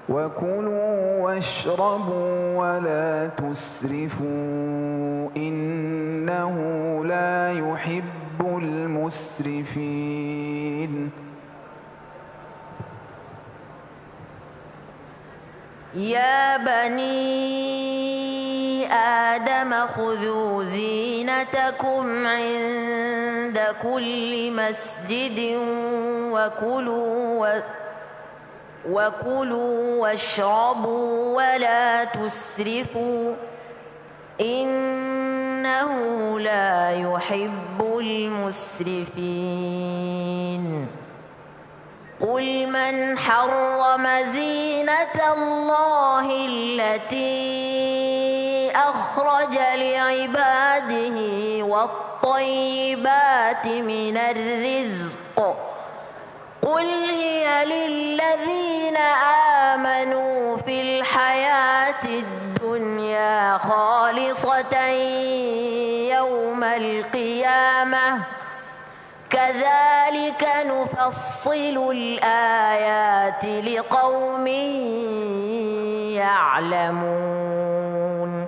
وكلوا واشربوا ولا تسرفوا إنه لا يحب المسرفين. يا بني آدم خذوا زينتكم عند كل مسجد وكلوا واشربوا ولا تسرفوا إنه لا يحب المسرفين. قل من حرم زينة الله التي أخرج لعباده والطيبات من الرزق قل هي للذين آمنوا في الحياة الدنيا خالصة يوم القيامة كذلك نفصل الآيات لقوم يعلمون.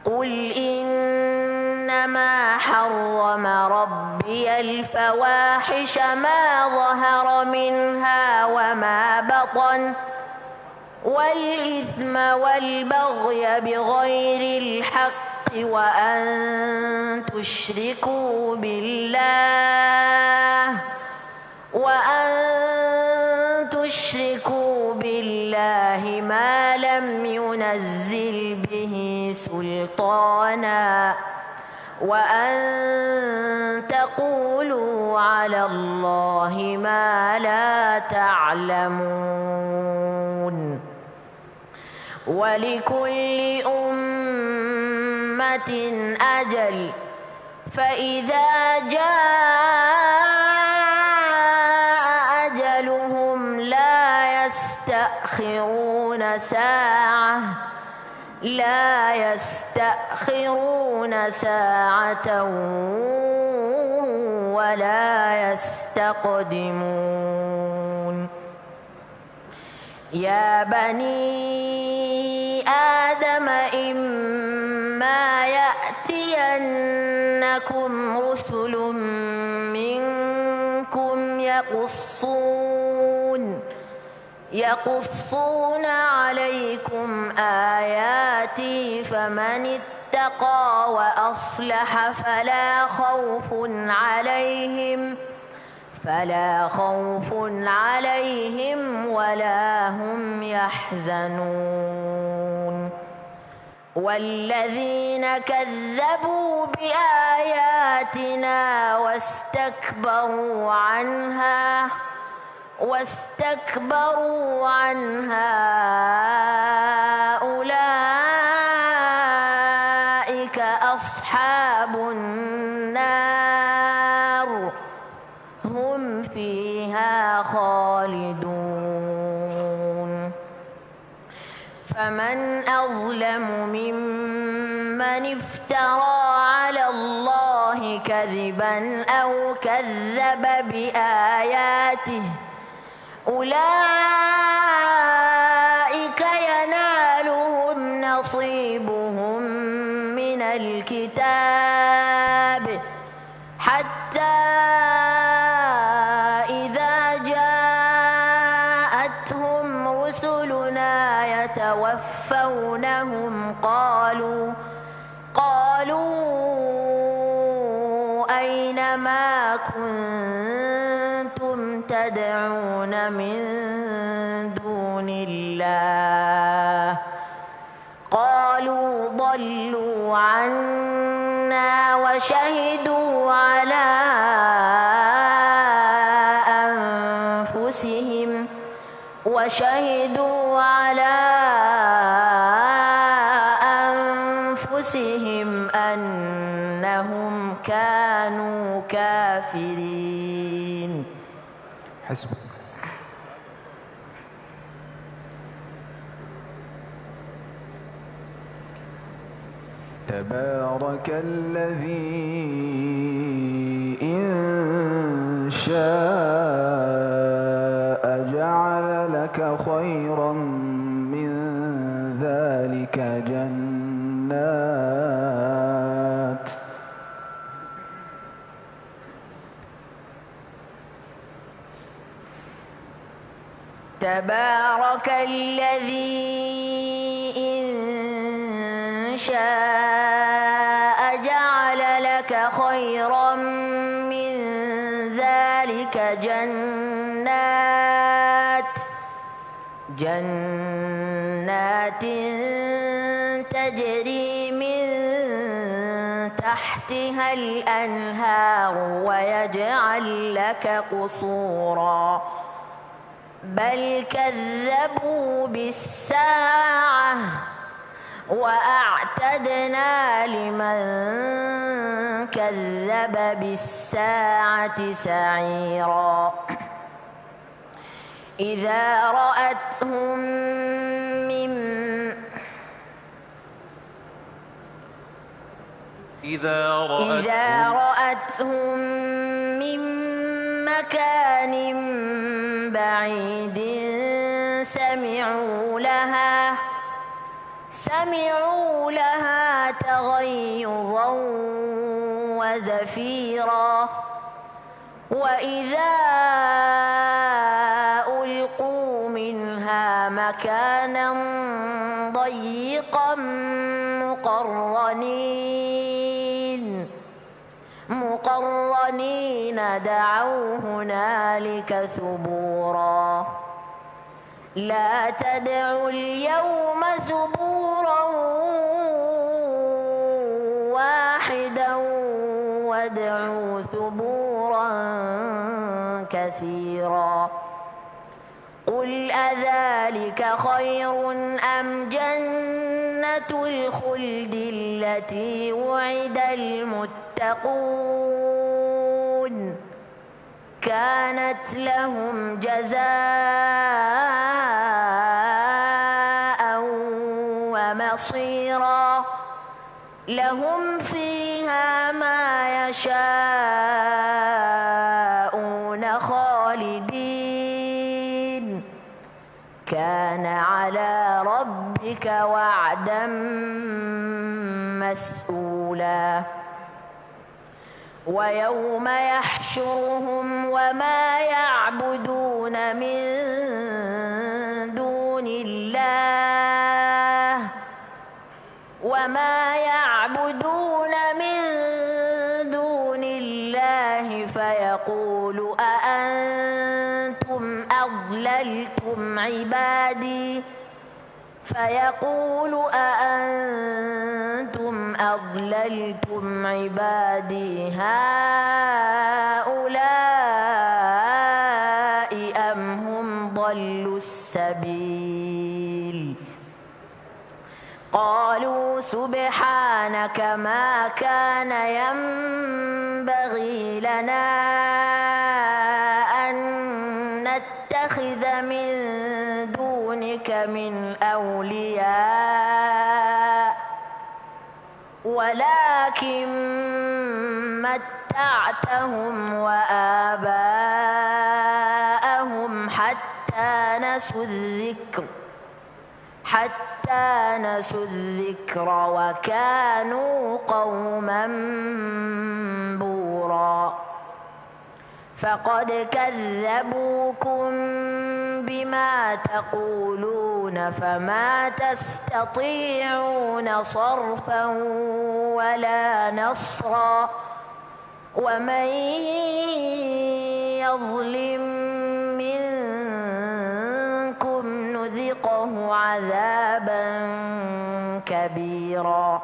قل إنما حرم ربي الفواحش ما ظهر منها وما بطن والإثم والبغي بغير الحق وأن تشركوا بالله ما لم ينزل به سلطانا وأن تقولوا على الله ما لا تعلمون. ولكل أمة أجل فإذا جاء أجلهم لا يستأخرون ساعة ولا يستقدمون. يا بني آدم إما يأتينكم رسل منكم يقصون عليكم آياتي فمن اتقى وأصلح فلا خوف عليهم ولا هم يحزنون. والذين كذبوا بآياتنا واستكبروا عنها أولئك أصحاب النار هم فيها خالدون. فمن أظلم ممن افترى على الله كذبا أو كذب بآياته أولئك ينالهم نصيبهم من الكتاب حتى إذا جاءتهم رسلنا يتوفونهم قالوا أين ما كنتم تدعون من دون الله قالوا ضلوا عنا وشهدوا على أنفسهم أنهم كانوا كافرين. حسبك. تبارك الذي إن شاء جعل لك خيرا خيرا من ذلك جنات تبارك الذي إن شاء جعل لك خيرا من ذلك جنات تجري من تحتها الأنهار ويجعل لك قصورا بل كذبوا بالساعة وأعتدنا لمن كذب بالساعة سعيرا إذا رأتهم من مكان بعيد سمعوا لها تغيظا وزفيرا وإذا ألقوا منها مكانا ضيقا مقرنين دعوا هنالك ثبورا لا تدعوا اليوم ثبورا واحدا وادعوا ثبورا كثيرا قل أذلك خير أم جنة الخلد التي وعد المتقون كانت لهم جزاء ومصيرا لهم فيها ما يشاءون خالدين كان على ربك وعدا مسئولا ويوم يحشرهم وما يعبدون من دون الله فيقول أأنتم أضللتم عبادي هؤلاء أم هم ضلوا السبيل قالوا سبحانك ما كان ينبغي لنا أن نتخذ من دونك من أولياء ولكن متعتهم وآباءهم حتى نسوا الذكر وكانوا قوما بورا فقد كذبوكم بما تقولون فما تستطيعون صرفا ولا نصرا ومن يظلم منكم نذقه عذابا كبيرا.